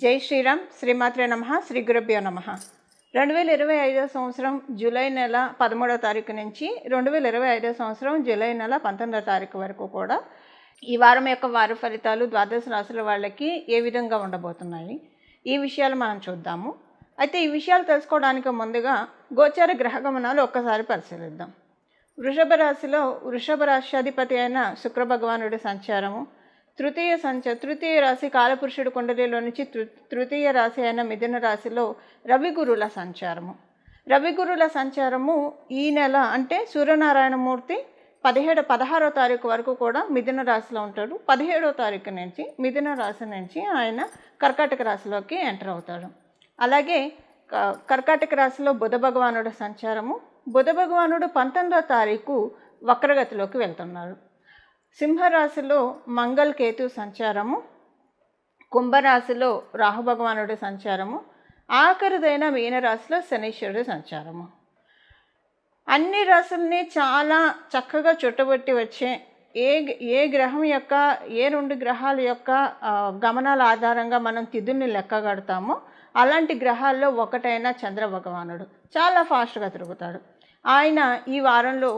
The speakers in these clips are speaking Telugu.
జై శ్రీరామ్. శ్రీమాత్రే నమః. శ్రీ గురుభ్యో నమః. 2025 సంవత్సరం జూలై నెల 13వ తారీఖు నుంచి 2025 సంవత్సరం జూలై నెల 19వ తారీఖు వరకు కూడా ఈ వారం యొక్క వార ఫలితాలు ద్వాదశ రాశుల వాళ్ళకి ఏ విధంగా ఉండబోతున్నాయి, ఈ విషయాలు మనం చూద్దాము. అయితే ఈ విషయాలు తెలుసుకోవడానికి ముందుగా గోచార గ్రహ గమనాలు ఒక్కసారి పరిశీలిద్దాం. వృషభ రాశ్యాధిపతి అయిన శుక్ర భగవానుడి సంచారము, తృతీయ రాశి కాలపురుషుడు కుండలిలో నుంచి తృతీయ రాశి అయిన మిథున రాశిలో రవిగురుల సంచారము ఈ నెల అంటే సూర్యనారాయణమూర్తి 16వ తారీఖు వరకు కూడా మిథున రాశిలో ఉంటాడు. 17వ తారీఖు నుంచి మిథున రాశి నుంచి ఆయన కర్కాటక రాశిలోకి ఎంటర్ అవుతాడు. అలాగే కర్కాటక రాశిలో బుధ భగవానుడు సంచారము, బుధ భగవానుడు 19వ తారీఖు వక్రగతిలోకి వెళ్తున్నాడు. సింహరాశిలో మంగళ కేతు సంచారము, కుంభరాశిలో రాహు భగవానుడి సంచారము, ఆఖరిదైన మీనరాశిలో శనీశ్వరుడి సంచారము. అన్ని రాశుల్ని చాలా చక్కగా చుట్టబెట్టి వచ్చే ఏ గ్రహం యొక్క ఏ రెండు గ్రహాల యొక్క గమనాల ఆధారంగా మనం తిథుల్ని లెక్క కడతామో అలాంటి గ్రహాల్లో ఒకటైన చంద్ర భగవానుడు చాలా ఫాస్ట్గా తిరుగుతాడు. ఆయన ఈ వారంలో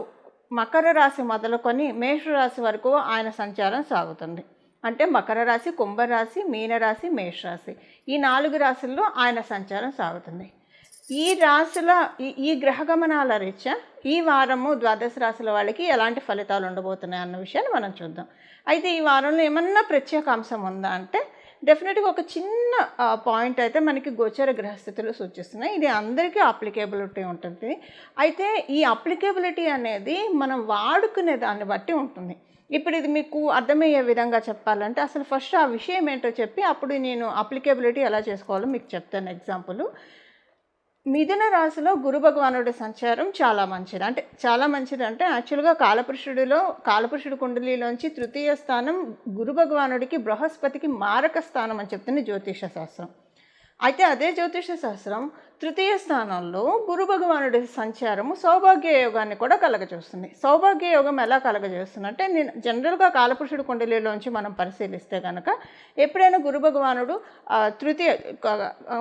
మకర రాశి మొదలుకొని మేషరాశి వరకు ఆయన సంచారం సాగుతుంది. అంటే మకర రాశి, కుంభరాశి, మీనరాశి, మేషరాశి ఈ 4 రాశుల్లో ఆయన సంచారం సాగుతుంది. ఈ రాశుల ఈ గ్రహగమనాల రీత్యా ఈ వారము ద్వాదశ రాశుల వాళ్ళకి ఎలాంటి ఫలితాలు ఉండబోతున్నాయి అన్న విషయాన్ని మనం చూద్దాం. అయితే ఈ వారంలో ఏమన్నా ప్రత్యేక అంశం ఉందా అంటే డెఫినెట్గా ఒక చిన్న పాయింట్ అయితే మనకి గోచర గ్రహస్థితులు సూచిస్తున్నాయి. ఇది అందరికీ అప్లికేబిలిటీ ఉంటుంది. అయితే ఈ అప్లికేబిలిటీ అనేది మనం వాడుకునే దాన్ని బట్టి ఉంటుంది. ఇప్పుడు ఇది మీకు అర్థమయ్యే విధంగా చెప్పాలంటే అసలు ఫస్ట్ ఆ విషయం ఏంటో చెప్పి అప్పుడు నేను అప్లికేబిలిటీ ఎలా చేసుకోవాలో మీకు చెప్తాను. ఎగ్జాంపుల్, మిథున రాశిలో గురు భగవానుడి సంచారం చాలా మంచిది అంటే యాక్చువల్గా కాలపురుషుడు కుండలిలోంచి తృతీయ స్థానం గురు భగవానుడికి బృహస్పతికి మారక స్థానం అని చెప్తుంది జ్యోతిష శాస్త్రం. అయితే అదే జ్యోతిష శాస్త్రం తృతీయ స్థానంలో గురు భగవానుడి సంచారము సౌభాగ్య యోగాన్ని కూడా కలగజేస్తుంది. సౌభాగ్య యోగం ఎలా కలగజేస్తుంది అంటే నేను జనరల్గా కాలపురుషుడు కుండలిలోంచి మనం పరిశీలిస్తే కనుక ఎప్పుడైనా గురు భగవానుడు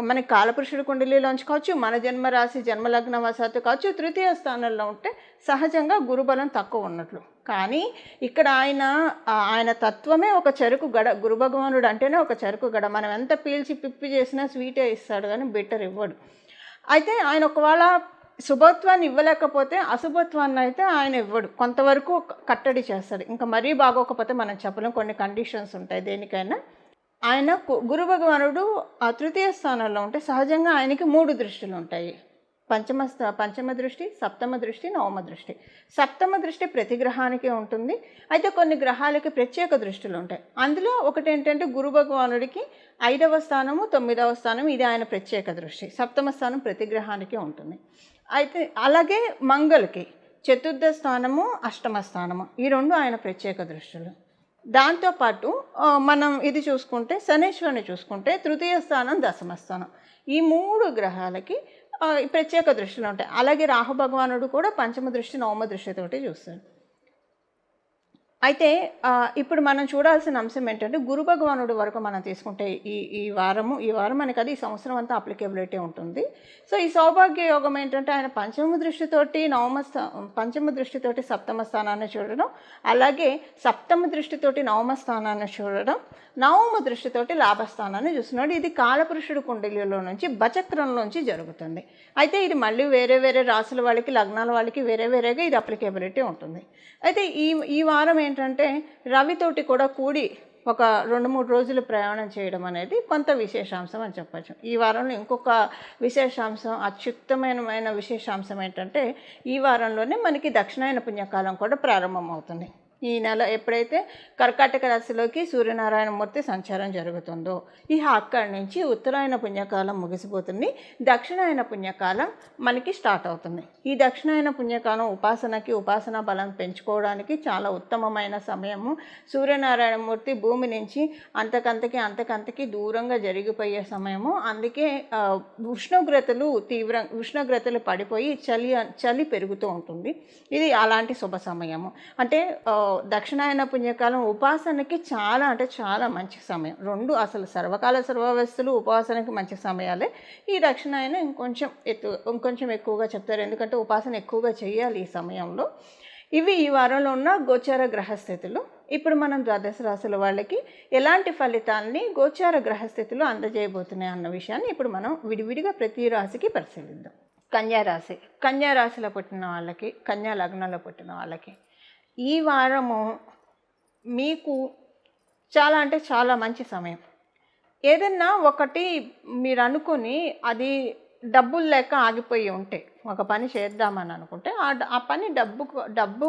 మనకి కాలపురుషుడు కుండలిలోంచి కావచ్చు, మన జన్మరాశి జన్మలగ్న వశాత్తు కావచ్చు, తృతీయ స్థానంలో ఉంటే సహజంగా గురుబలం తక్కువ ఉన్నట్లు. కానీ ఇక్కడ ఆయన తత్వమే ఒక చెరుకు గడ. గురు భగవానుడు అంటేనే ఒక చెరుకు గడ. మనం ఎంత పీల్చి పిప్పి చేసినా స్వీటే ఇస్తాడు కానీ బెటర్ ఇవ్వడు. అయితే ఆయన ఒకవేళ శుభత్వాన్ని ఇవ్వలేకపోతే అశుభత్వాన్ని అయితే ఆయన ఇవ్వడు, కొంతవరకు కట్టడి చేస్తాడు. ఇంకా మరీ బాగోకపోతే మనం చెప్పలేం, కొన్ని కండిషన్స్ ఉంటాయి దేనికైనా. ఆయన గురు భగవానుడు తృతీయ స్థానంలో ఉంటే సహజంగా ఆయనకి 3 దృష్టిలు ఉంటాయి. పంచమ దృష్టి, సప్తమ దృష్టి, నవమ దృష్టి. సప్తమ దృష్టి ప్రతి గ్రహానికి ఉంటుంది. అయితే కొన్ని గ్రహాలకి ప్రత్యేక దృష్టిలు ఉంటాయి. అందులో ఒకటి ఏంటంటే గురు భగవానుడికి 5వ స్థానము, 9వ స్థానం ఇది ఆయన ప్రత్యేక దృష్టి. సప్తమ స్థానం ప్రతి గ్రహానికి ఉంటుంది. అయితే అలాగే మంగళకి 4వ స్థానము, 8వ స్థానము ఈ 2 ఆయన ప్రత్యేక దృష్టిలు. దాంతోపాటు మనం ఇది చూసుకుంటే శనీశ్వరుని చూసుకుంటే తృతీయ స్థానం, 10వ స్థానం ఈ 3 గ్రహాలకి ప్రత్యేక దృష్టిలో ఉంటాయి. అలాగే రాహు భగవానుడు కూడా పంచమ దృష్టి, నవమ దృష్టితోటి చూస్తాడు. అయితే ఇప్పుడు మనం చూడాల్సిన అంశం ఏంటంటే గురు భగవానుడి వరకు మనం తీసుకుంటే ఈ వారం మనకి అది ఈ సంవత్సరం అంతా అప్లికేబిలిటీ ఉంటుంది. సో ఈ సౌభాగ్య యోగం ఏంటంటే ఆయన పంచమ దృష్టితోటి సప్తమ స్థానాన్ని చూడడం, అలాగే సప్తమ దృష్టితోటి నవమ స్థానాన్ని చూడడం, నవమ దృష్టితోటి లాభస్థానాన్ని చూస్తున్నాడు. ఇది కాలపురుషుడు కుండలిలో నుంచి బచక్రంలోంచి జరుగుతుంది. అయితే ఇది మళ్ళీ వేరే రాశుల వాళ్ళకి, లగ్నాల వాళ్ళకి వేరేగా ఇది అప్లికేబిలిటీ ఉంటుంది. అయితే ఈ వారం ఏంటంటే రవితోటి కూడా కూడి ఒక 2-3 రోజులు ప్రయాణం చేయడం అనేది కొంత విశేషాంశం అని చెప్పచ్చు. ఈ వారంలో ఇంకొక విశేషాంశం, అత్యుత్తమైన విశేషాంశం ఏంటంటే ఈ వారంలోనే మనకి దక్షిణాయన పుణ్యకాలం కూడా ప్రారంభమవుతుంది. ఈ నెల ఎప్పుడైతే కర్కాటక రాశిలోకి సూర్యనారాయణమూర్తి సంచారం జరుగుతుందో అక్కడి నుంచి ఉత్తరాయణ పుణ్యకాలం ముగిసిపోతుంది. దక్షిణాయన పుణ్యకాలం మనకి స్టార్ట్ అవుతుంది. ఈ దక్షిణాయన పుణ్యకాలం ఉపాసనా బలం పెంచుకోవడానికి చాలా ఉత్తమమైన సమయము. సూర్యనారాయణమూర్తి భూమి నుంచి అంతకంతకి దూరంగా జరిగిపోయే సమయము. అందుకే ఉష్ణోగ్రతలు పడిపోయి చలి పెరుగుతూ ఉంటుంది. ఇది అలాంటి శుభ సమయము. అంటే దక్షిణాయన పుణ్యకాలం ఉపాసనకి చాలా అంటే చాలా మంచి సమయం. 2 అసలు సర్వకాల సర్వావస్థలు ఉపాసనకి మంచి సమయాలే. ఈ దక్షిణాయన ఇంకొంచెం ఎక్కువగా చెప్తారు, ఎందుకంటే ఉపాసన ఎక్కువగా చేయాలి ఈ సమయంలో. ఇవి ఈ వారంలో ఉన్న గోచార గ్రహస్థితులు. ఇప్పుడు మనం ద్వాదశ రాశుల వాళ్ళకి ఎలాంటి ఫలితాలని గోచార గ్రహస్థితులు అందజేయబోతున్నాయి అన్న విషయాన్ని ఇప్పుడు మనం విడివిడిగా ప్రతి రాశికి పరిశీలిద్దాం. కన్యారాశి. కన్యారాశిలో పుట్టిన వాళ్ళకి, కన్యా లగ్నంలో పుట్టిన వాళ్ళకి ఈ వారము మీకు చాలా అంటే చాలా మంచి సమయం. ఏదన్నా ఒకటి మీరు అనుకుని అది డబ్బులు లేక ఆగిపోయి ఉంటే, ఒక పని చేద్దామని అనుకుంటే ఆ పని డబ్బు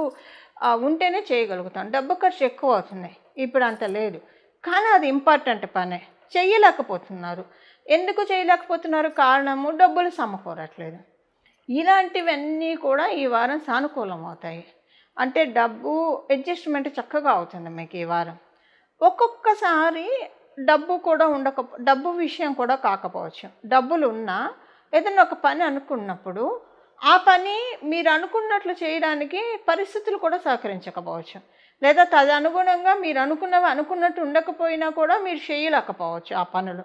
ఉంటేనే చేయగలుగుతాం. డబ్బు ఖర్చు ఎక్కువ అవుతుంది, ఇప్పుడు అంత లేదు. కానీ అది ఇంపార్టెంట్ పనే, చేయలేకపోతున్నారు. ఎందుకు చేయలేకపోతున్నారు? కారణము డబ్బులు సమకూరట్లేదు. ఇలాంటివన్నీ కూడా ఈ వారం సానుకూలం అవుతాయి. అంటే డబ్బు అడ్జస్ట్మెంట్ చక్కగా అవుతుంది మీకు ఈ వారం. ఒక్కొక్కసారి డబ్బు విషయం కూడా కాకపోవచ్చు. డబ్బులు ఉన్నా ఏదైనా ఒక పని అనుకున్నప్పుడు ఆ పని మీరు అనుకున్నట్లు చేయడానికి పరిస్థితులు కూడా సహకరించకపోవచ్చు, లేదా తదనుగుణంగా మీరు అనుకున్నట్టు ఉండకపోయినా కూడా మీరు చేయలేకపోవచ్చు ఆ పనులు.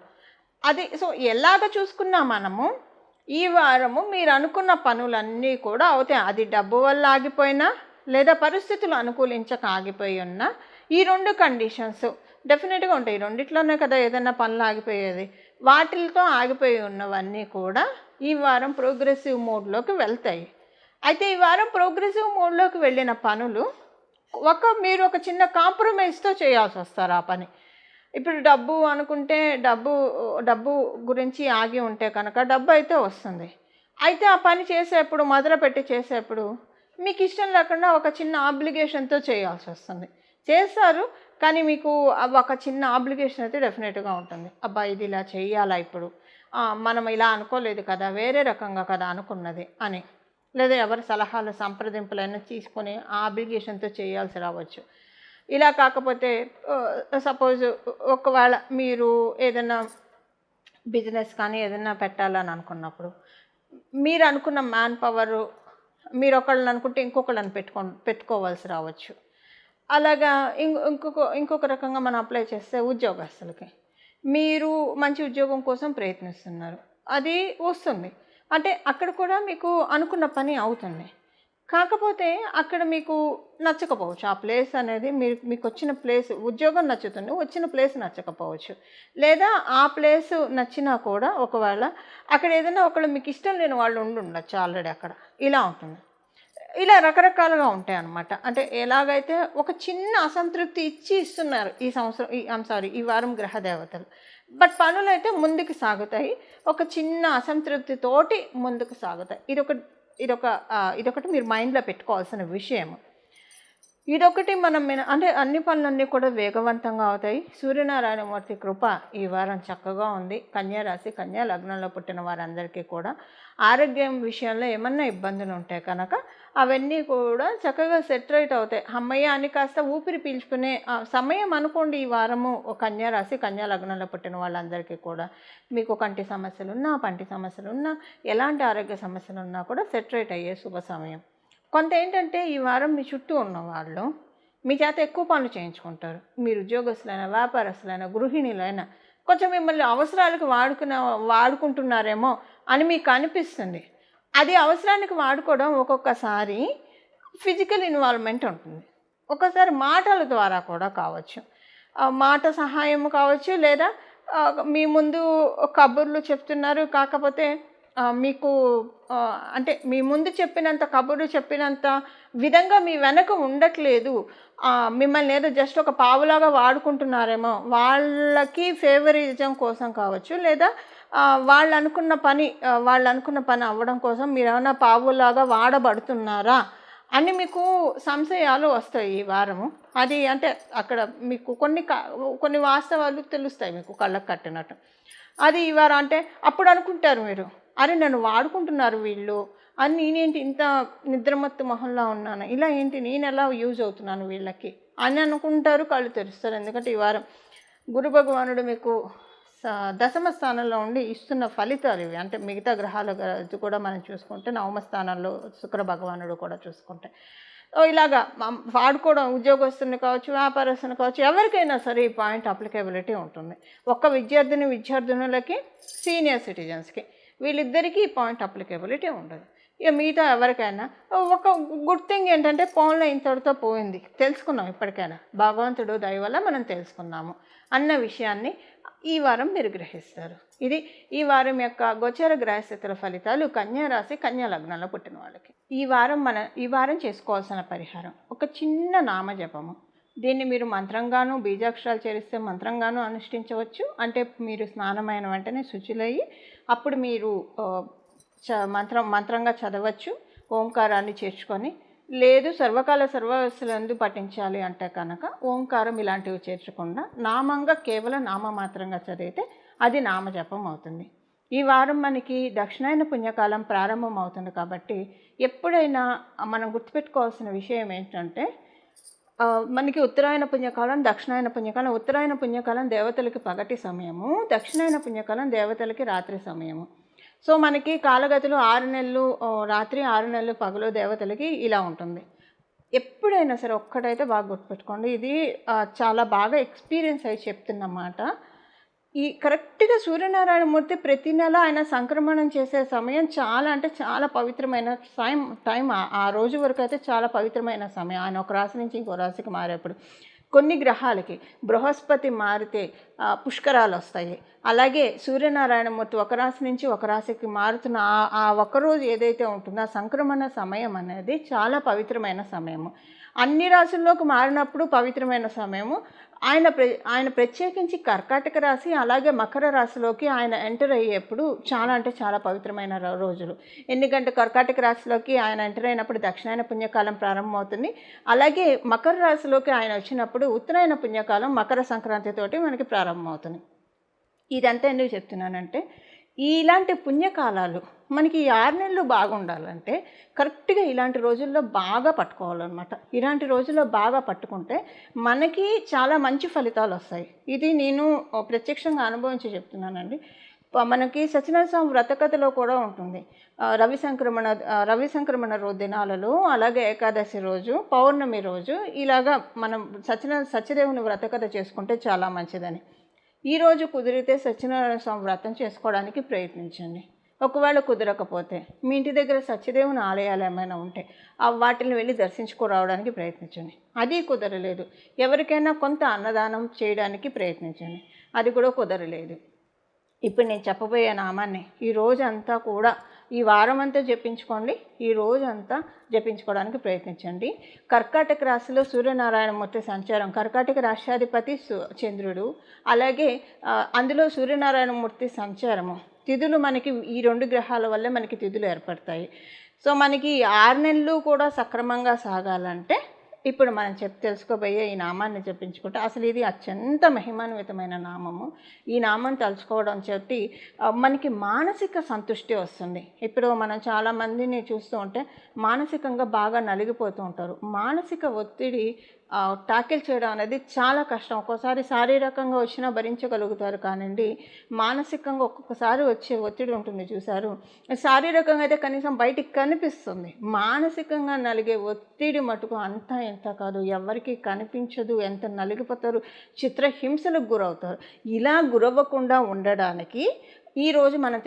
సో ఎలాగ చూసుకున్నా మనము ఈ వారము మీరు అనుకున్న పనులన్నీ కూడా అవుతాయి. అది డబ్బు వల్ల ఆగిపోయినా లేదా పరిస్థితులు అనుకూలించక ఆగిపోయి ఉన్నా ఈ 2 కండిషన్స్ డెఫినెట్గా ఉంటాయి. రెండిట్లోనే కదా ఏదైనా పనులు ఆగిపోయేది. వాటితో ఆగిపోయి ఉన్నవన్నీ కూడా ఈ వారం ప్రోగ్రెసివ్ మోడ్లోకి వెళ్తాయి. అయితే ఈ వారం ప్రోగ్రెసివ్ మోడ్లోకి వెళ్ళిన పనులు మీరు ఒక చిన్న కాంప్రమైజ్తో చేయాల్సి వస్తారు ఆ పని. ఇప్పుడు డబ్బు అనుకుంటే డబ్బు గురించి ఆగి ఉంటే కనుక డబ్బు అయితే వస్తుంది. అయితే ఆ పని చేసేప్పుడు, మొదలుపెట్టి చేసేప్పుడు మీకు ఇష్టం లేకుండా ఒక చిన్న ఆబ్లిగేషన్తో చేయాల్సి వస్తుంది. చేస్తారు, కానీ మీకు ఒక చిన్న ఆబ్లిగేషన్ అయితే డెఫినెట్గా ఉంటుంది. అబ్బా ఇది ఇలా చేయాలా ఇప్పుడు, మనం ఇలా అనుకోలేదు కదా, వేరే రకంగా కదా అనుకున్నది అని, లేదా ఎవరి సలహాలు సంప్రదింపులైనా తీసుకొని ఆ ఆబ్లిగేషన్తో చేయాల్సి రావచ్చు. ఇలా కాకపోతే సపోజ్ ఒకవేళ మీరు ఏదైనా బిజినెస్ కానీ ఏదైనా పెట్టాలని అనుకున్నప్పుడు మీరు అనుకున్న మ్యాన్ పవరు మీరు ఒకళ్ళని అనుకుంటే ఇంకొకళ్ళని పెట్టుకోవాల్సి రావచ్చు. అలాగా ఇంకొక రకంగా మనం అప్లై చేస్తే ఉద్యోగస్తులకి మీరు మంచి ఉద్యోగం కోసం ప్రయత్నిస్తున్నారు, అది వస్తుంది. అంటే అక్కడ కూడా మీకు అనుకున్న పని అవుతుంది. కాకపోతే అక్కడ మీకు నచ్చకపోవచ్చు ఆ ప్లేస్ అనేది. మీకు వచ్చిన ప్లేస్, ఉద్యోగం నచ్చుతుంది, వచ్చిన ప్లేస్ నచ్చకపోవచ్చు. లేదా ఆ ప్లేస్ నచ్చినా కూడా ఒకవేళ అక్కడ ఏదైనా ఒకళ్ళు మీకు ఇష్టం లేని వాళ్ళు ఉండొచ్చు ఆల్రెడీ అక్కడ. ఇలా ఉంటుంది. ఇలా రకరకాలుగా ఉంటాయి అన్నమాట. అంటే ఎలాగైతే ఒక చిన్న అసంతృప్తి ఇస్తున్నారు ఈ సంవత్సరం, ఈ వారం గ్రహదేవతలు. బట్ పనులు అయితే ముందుకు సాగుతాయి, ఒక చిన్న అసంతృప్తితోటి ముందుకు సాగుతాయి. ఇదొకటి మీరు మైండ్లో పెట్టుకోవాల్సిన విషయం. ఇదొకటి అంటే అన్ని పనులన్నీ కూడా వేగవంతంగా అవుతాయి. సూర్యనారాయణమూర్తి కృప ఈ వారం చక్కగా ఉంది. కన్యారాశి, కన్యా లగ్నంలో పుట్టిన వారందరికీ కూడా ఆరోగ్యం విషయంలో ఏమన్నా ఇబ్బందులు ఉంటాయి కనుక అవన్నీ కూడా చక్కగా సెట్ రైట్ అవుతాయి. అమ్మయ్య అని కాస్త ఊపిరి పీల్చుకునే సమయం అనుకోండి ఈ వారము. కన్యారాశి, కన్యా లగ్నంలో పుట్టిన వాళ్ళందరికీ కూడా మీకు కంటి సమస్యలున్నా, పంటి సమస్యలున్నా, ఎలాంటి ఆరోగ్య సమస్యలున్నా కూడా సెట్ రైట్ అయ్యే శుభ సమయం. కొంత ఏంటంటే ఈ వారం మీ చుట్టూ ఉన్నవాళ్ళు మీ చేత ఎక్కువ పనులు చేయించుకుంటారు. మీరు ఉద్యోగస్తులైనా, వ్యాపారస్తులైనా, గృహిణులైనా కొంచెం మిమ్మల్ని అవసరాలకు వాడుకుంటున్నారేమో అని మీకు అనిపిస్తుంది. అది అవసరానికి వాడుకోవడం ఒక్కొక్కసారి ఫిజికల్ ఇన్వాల్వ్మెంట్ ఉంటుంది, ఒక్కోసారి మాటల ద్వారా కూడా కావచ్చు, మాట సహాయం కావచ్చు, లేదా మీ ముందు కబుర్లు చెప్తున్నారు, కాకపోతే మీకు అంటే మీ ముందు చెప్పినంత కబుర్లు చెప్పినంత విధంగా మీ వెనక ఉండట్లేదు, మిమ్మల్ని ఏదో జస్ట్ ఒక పావులాగా వాడుకుంటున్నారేమో, వాళ్ళకి ఫేవరిజం కోసం కావచ్చు, లేదా వాళ్ళు అనుకున్న పని అవ్వడం కోసం మీరు ఏమైనా పావులాగా వాడబడుతున్నారా అని మీకు సంశయాలు వస్తాయి ఈ వారము. అది అంటే అక్కడ మీకు కొన్ని వాస్తవాలు తెలుస్తాయి మీకు కళ్ళకు కట్టినట్టు. అది ఈ వారం అంటే అప్పుడు అనుకుంటారు మీరు, అరే నన్ను వాడుకుంటున్నారు వీళ్ళు అని, నేనేంటి ఇంత నిద్రమత్తు మొహంలో ఉన్నాను, ఇలా ఏంటి నేను ఎలా యూజ్ అవుతున్నాను వీళ్ళకి అని అనుకుంటారు, కళ్ళు తెరుస్తారు. ఎందుకంటే ఈ వారం గురు భగవానుడు మీకు దశమ స్థానంలో ఉండి ఇస్తున్న ఫలితాలు ఇవి. అంటే మిగతా గ్రహాలు కూడా మనం చూసుకుంటే నవమ స్థానంలో శుక్ర భగవానుడు కూడా చూసుకుంటే ఇలాగా వాడుకోవడం ఉద్యోగస్తుని కావచ్చు, వ్యాపారస్తుని కావచ్చు, ఎవరికైనా సరే ఈ పాయింట్ అప్లికేబిలిటీ ఉంటుంది. ఒక్క విద్యార్థినులకి, సీనియర్ సిటిజన్స్కి వీళ్ళిద్దరికీ ఈ పాయింట్ అప్లికేబిలిటీ ఉండదు. ఇక మిగతా ఎవరికైనా ఒక గుడ్ థింగ్ ఏంటంటే ఫోన్లో ఇంతటితో పోయింది, తెలుసుకున్నాం. ఇప్పటికైనా భగవంతుడు దయ వల్ల మనం తెలుసుకున్నాము అన్న విషయాన్ని ఈ వారం మీరు గ్రహిస్తారు. ఇది ఈ వారం యొక్క గోచర గ్రహస్థితుల ఫలితాలు కన్యా రాశి, కన్యా లగ్నంలో పుట్టిన వాళ్ళకి. ఈ వారం చేసుకోవాల్సిన పరిహారం ఒక చిన్న నామజపము. దీన్ని మీరు మంత్రంగాను, బీజాక్షరాలు చేరిస్తే మంత్రంగాను అనుష్ఠించవచ్చు. అంటే మీరు స్నానమైన వెంటనే శుచులయ్యి అప్పుడు మీరు మంత్రంగా చదవచ్చు, ఓంకారాన్ని చేర్చుకొని. లేదు సర్వకాల సర్వవస్థలందు పఠించాలి అంటే కనుక ఓంకారం ఇలాంటివి చేర్చకుండా నామంగా కేవలం నామమాత్రంగా చదివితే అది నామజపం అవుతుంది. ఈ వారం మనకి దక్షిణాయన పుణ్యకాలం ప్రారంభం అవుతుంది కాబట్టి ఎప్పుడైనా మనం గుర్తుపెట్టుకోవాల్సిన విషయం ఏంటంటే మనకి ఉత్తరాయణ పుణ్యకాలం, దక్షిణాయన పుణ్యకాలం. ఉత్తరాయణ పుణ్యకాలం దేవతలకి పగటి సమయము, దక్షిణాయన పుణ్యకాలం దేవతలకి రాత్రి సమయము. సో మనకి కాలగతులు 6 నెలలు రాత్రి, 6 నెలలు పగలు దేవతలకి ఇలా ఉంటుంది. ఎప్పుడైనా సరే ఒక్కటైతే బాగా గుర్తుపెట్టుకోండి, ఇది చాలా బాగా ఎక్స్పీరియన్స్ అయ్యి చెప్తున్నమాట. ఈ కరెక్ట్గా సూర్యనారాయణమూర్తి ప్రతి నెల ఆయన సంక్రమణం చేసే సమయం చాలా అంటే చాలా పవిత్రమైన టైం. ఆ రోజు వరకు అయితే చాలా పవిత్రమైన సమయం. ఆయన ఒక రాశి నుంచి ఇంకో రాశికి మారేప్పుడు కొన్ని గ్రహాలకి బృహస్పతి మారితే పుష్కరాలు వస్తాయి. అలాగే సూర్యనారాయణమూర్తి ఒక రాశి నుంచి ఒక రాశికి మారుతున్న ఆ ఒక్కరోజు ఏదైతే ఉంటుందో ఆ సంక్రమణ సమయం అనేది చాలా పవిత్రమైన సమయము. అన్ని రాశుల్లోకి మారినప్పుడు పవిత్రమైన సమయము. ఆయన ప్రత్యేకించి కర్కాటక రాశి అలాగే మకర రాశిలోకి ఆయన ఎంటర్ అయ్యేప్పుడు చాలా అంటే చాలా పవిత్రమైన రోజులు. ఎందుకంటే కర్కాటక రాశిలోకి ఆయన ఎంటర్ అయినప్పుడు దక్షిణాయన పుణ్యకాలం ప్రారంభమవుతుంది. అలాగే మకర రాశిలోకి ఆయన వచ్చినప్పుడు ఉత్తరాయణ పుణ్యకాలం మకర సంక్రాంతితోటి మనకి ప్రారంభమవుతుంది. ఇదంతా ఎందుకు చెప్తున్నానంటే ఇలాంటి పుణ్యకాలాలు మనకి ఈ 6 నెలలు బాగుండాలంటే కరెక్ట్గా ఇలాంటి రోజుల్లో బాగా పట్టుకోవాలన్నమాట. ఇలాంటి రోజుల్లో బాగా పట్టుకుంటే మనకి చాలా మంచి ఫలితాలు వస్తాయి. ఇది నేను ప్రత్యక్షంగా అనుభవించి చెప్తున్నానండి. మనకి సత్యనారాయణ స్వామి వ్రతకథలో కూడా ఉంటుంది. రవి సంక్రమణ దినాలలో, అలాగే ఏకాదశి రోజు, పౌర్ణమి రోజు ఇలాగా మనం సత్యదేవుని వ్రతకథ చేసుకుంటే చాలా మంచిదని. ఈరోజు కుదిరితే సత్యనారాయణ స్వామి వ్రతం చేసుకోవడానికి ప్రయత్నించండి. ఒకవేళ కుదరకపోతే మీ ఇంటి దగ్గర సత్యదేవుని ఆలయాలు ఏమైనా ఉంటే వాటిని వెళ్ళి దర్శించుకురావడానికి ప్రయత్నించండి. అది కుదరలేదు, ఎవరికైనా కొంత అన్నదానం చేయడానికి ప్రయత్నించండి. అది కూడా కుదరలేదు, ఇప్పుడు నేను చెప్పబోయే నామాన్ని ఈ రోజంతా కూడా ఈ వారం అంతా జపించుకోండి. ఈ రోజంతా జపించుకోవడానికి ప్రయత్నించండి. కర్కాటక రాశిలో సూర్యనారాయణమూర్తి సంచారం, కర్కాటక రాష్ట్రాధిపతి చంద్రుడు, అలాగే అందులో సూర్యనారాయణమూర్తి సంచారము. తిథులు మనకి ఈ 2 గ్రహాల వల్లే మనకి తిథులు ఏర్పడతాయి. సో మనకి 6 నెలలు కూడా సక్రమంగా సాగాలంటే ఇప్పుడు మనం తెలుసుకోబోయే ఈ నామాన్ని జపించుకుంటే అసలు ఇది అత్యంత మహిమాన్వితమైన నామము. ఈ నామం తలుచుకోవడం చేతి మనకి మానసిక సంతృష్టి వస్తుంది. ఇప్పుడు మనం చాలామందిని చూస్తూ ఉంటే మానసికంగా బాగా నలిగిపోతూ ఉంటారు. మానసిక ఒత్తిడి టాకిల్ చేయడం అనేది చాలా కష్టం. ఒక్కోసారి శారీరకంగా వచ్చినా భరించగలుగుతారు, కానివ్వండి మానసికంగా ఒక్కొక్కసారి వచ్చే ఒత్తిడి ఉంటుంది చూసారు. శారీరకంగా అయితే కనీసం బయటికి కనిపిస్తుంది, మానసికంగా నలిగే ఒత్తిడి మటుకు అంతా ఎంత కాదు, ఎవరికి కనిపించదు, ఎంత నలిగిపోతారు, చిత్రహింసలకు గురవుతారు. ఇలా గురవ్వకుండా ఉండడానికి ఈరోజు మనం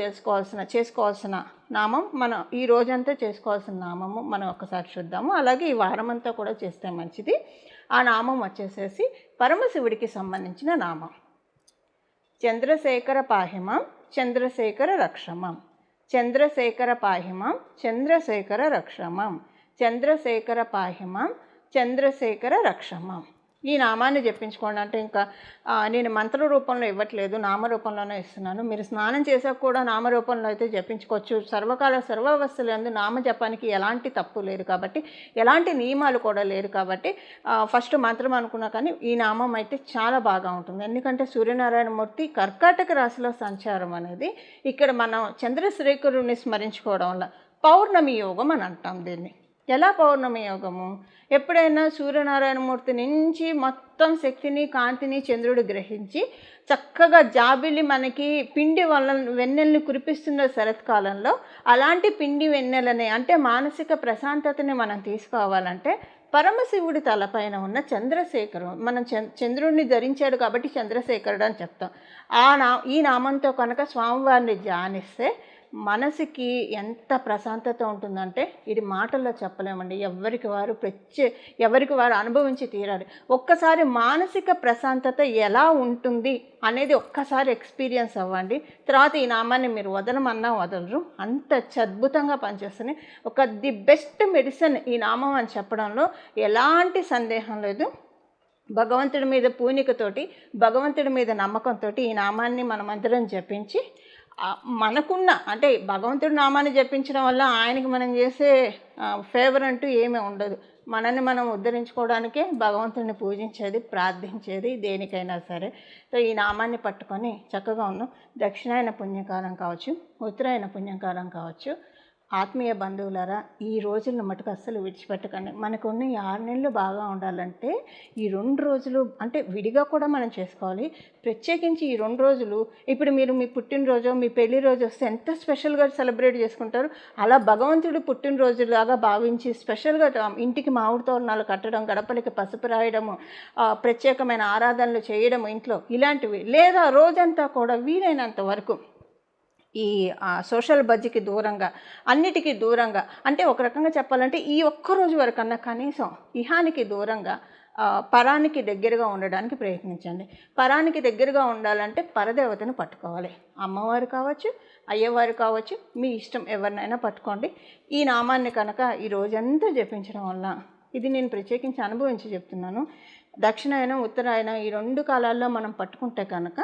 చేసుకోవాల్సిన నామం, మనం ఈ రోజంతా చేసుకోవాల్సిన నామము మనం ఒకసారి చూద్దాము. అలాగే ఈ వారం అంతా కూడా చేస్తే మంచిది. ఆ నామం వచ్చేసేసి పరమశివుడికి సంబంధించిన నామం. చంద్రశేఖర పాహిమం చంద్రశేఖర రక్షమం, చంద్రశేఖర పాహిమం చంద్రశేఖర రక్షమం, చంద్రశేఖర పాహిమం చంద్రశేఖర రక్షమం. ఈ నామాన్ని జపించుకోండి. అంటే ఇంకా నేను మంత్ర రూపంలో ఇవ్వట్లేదు, నామరూపంలోనే ఇస్తున్నాను. మీరు స్నానం చేసాక కూడా నామరూపంలో అయితే జపించుకోవచ్చు. సర్వకాల సర్వావస్థలందు నామ జపానికి ఎలాంటి తప్పు లేదు కాబట్టి, ఎలాంటి నియమాలు కూడా లేదు కాబట్టి ఫస్ట్ మంత్రం అనుకున్నా కానీ ఈ నామం అయితే చాలా బాగా ఉంటుంది. ఎందుకంటే సూర్యనారాయణమూర్తి కర్కాటక రాశిలో సంచారం అనేది ఇక్కడ మనం చంద్రశేఖరుని స్మరించుకోవడం వల్ల పౌర్ణమి యోగం అని అంటాం దీన్ని. ఎలా పౌర్ణమి యోగము? ఎప్పుడైనా సూర్యనారాయణమూర్తి నుంచి మొత్తం శక్తిని కాంతిని చంద్రుడు గ్రహించి చక్కగా జాబిలి మనకి పిండి వెన్నెల్ని కురిపిస్తున్న శరత్కాలంలో అలాంటి పిండి వెన్నెలని అంటే మానసిక ప్రశాంతతని మనం తీసుకోవాలంటే పరమశివుడి తలపైన ఉన్న చంద్రశేఖరం, మనం చంద్రుడిని ధరించాడు కాబట్టి చంద్రశేఖరుడు అని చెప్తాం. ఈ నామంతో కనుక స్వామివారిని ధ్యానిస్తే మనసుకి ఎంత ప్రశాంతత ఉంటుందంటే ఇది మాటల్లో చెప్పలేమండి. ఎవరికి వారు అనుభవించి తీరాలి. ఒక్కసారి మానసిక ప్రశాంతత ఎలా ఉంటుంది అనేది ఒక్కసారి ఎక్స్పీరియన్స్ అవ్వండి. తర్వాత ఈ నామాన్ని మీరు వదలమన్నా వదలరు, అంత అద్భుతంగా పనిచేస్తుంది. ది బెస్ట్ మెడిసిన్ ఈ నామం అని చెప్పడంలో ఎలాంటి సందేహం లేదు. భగవంతుడి మీద పూనికతోటి, భగవంతుడి మీద నమ్మకంతో ఈ నామాన్ని మనమందరం జపించి మనకున్న అంటే భగవంతుడి నామాన్ని జపించడం వల్ల ఆయనకి మనం చేసే ఫేవర్ అంటూ ఏమీ ఉండదు. మనల్ని మనం ఉద్ధరించుకోవడానికే భగవంతుడిని పూజించేది, ప్రార్థించేది దేనికైనా సరే. సో ఈ నామాన్ని పట్టుకొని చక్కగా ఉన్నాం. దక్షిణాయన పుణ్యకాలం కావచ్చు, ఉత్తరాయణ పుణ్యకాలం కావచ్చు, ఆత్మీయ బంధువులారా ఈ రోజులను మటుకు అస్సలు విడిచిపెట్టకండి. మనకున్న ఈ 6 నెలలు బాగా ఉండాలంటే ఈ 2 రోజులు అంటే విడిగా కూడా మనం చేసుకోవాలి. ప్రత్యేకించి ఈ 2 రోజులు ఇప్పుడు మీరు మీ పుట్టినరోజు, మీ పెళ్లి రోజు వస్తే ఎంత స్పెషల్గా సెలబ్రేట్ చేసుకుంటారు. అలా భగవంతుడి పుట్టినరోజులాగా భావించి స్పెషల్గా ఇంటికి మామిడి తోరణాలు కట్టడం, గడపలకి పసుపు రాయడము, ప్రత్యేకమైన ఆరాధనలు చేయడం ఇంట్లో ఇలాంటివి, లేదా రోజంతా కూడా వీలైనంత వరకు ఈ సోషల్ బజ్కి దూరంగా, అన్నిటికీ దూరంగా, అంటే ఒక రకంగా చెప్పాలంటే ఈ ఒక్కరోజు వరకన్నా కనీసం ఇహానికి దూరంగా పరానికి దగ్గరగా ఉండడానికి ప్రయత్నించండి. పరానికి దగ్గరగా ఉండాలంటే పరదేవతను పట్టుకోవాలి. అమ్మవారు కావచ్చు, అయ్యవారు కావచ్చు, మీ ఇష్టం ఎవరినైనా పట్టుకోండి. ఈ నామాన్ని కనుక ఈ రోజంతా జపించడం వల్ల, ఇది నేను ప్రత్యేకించి అనుభవించి చెప్తున్నాను, దక్షిణాయనం ఉత్తరాయణం ఈ 2 కాలాల్లో మనం పట్టుకుంటే కనుక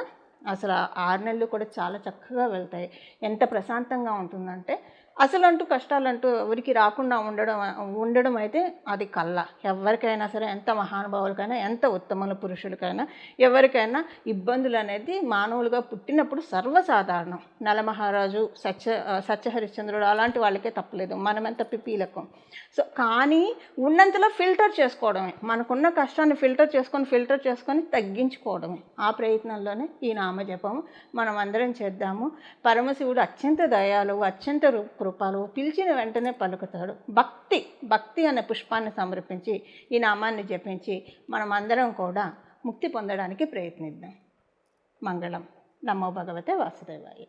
అసలు 6 నెలలు కూడా చాలా చక్కగా వెళ్తాయి. ఎంత ప్రశాంతంగా ఉంటుందంటే అసలు అంటూ కష్టాలంటూ ఎవరికి రాకుండా ఉండడం అయితే అది కల్లా. ఎవరికైనా సరే, ఎంత మహానుభావులకైనా, ఎంత ఉత్తమ పురుషులకైనా, ఎవరికైనా ఇబ్బందులు అనేది మానవులుగా పుట్టినప్పుడు సర్వసాధారణం. నలమహారాజు, సత్యహరిశ్చంద్రుడు అలాంటి వాళ్ళకే తప్పలేదు, మనమెంత పిపీలకు. సో కానీ ఉన్నంతలో ఫిల్టర్ చేసుకోవడమే, మనకున్న కష్టాన్ని ఫిల్టర్ చేసుకొని తగ్గించుకోవడమే. ఆ ప్రయత్నంలోనే ఈ నామజపం మనం అందరం చేద్దాము. పరమశివుడు అత్యంత దయాలు, అత్యంత కృపలు, పిలిచిన వెంటనే పలుకుతాడు. భక్తి అనే పుష్పాన్ని సమర్పించి ఈ నామాన్ని జపించి మనం అందరం కూడా ముక్తి పొందడానికి ప్రయత్నిద్దాం. మంగళం. నమో భగవతే వాసుదేవాయ.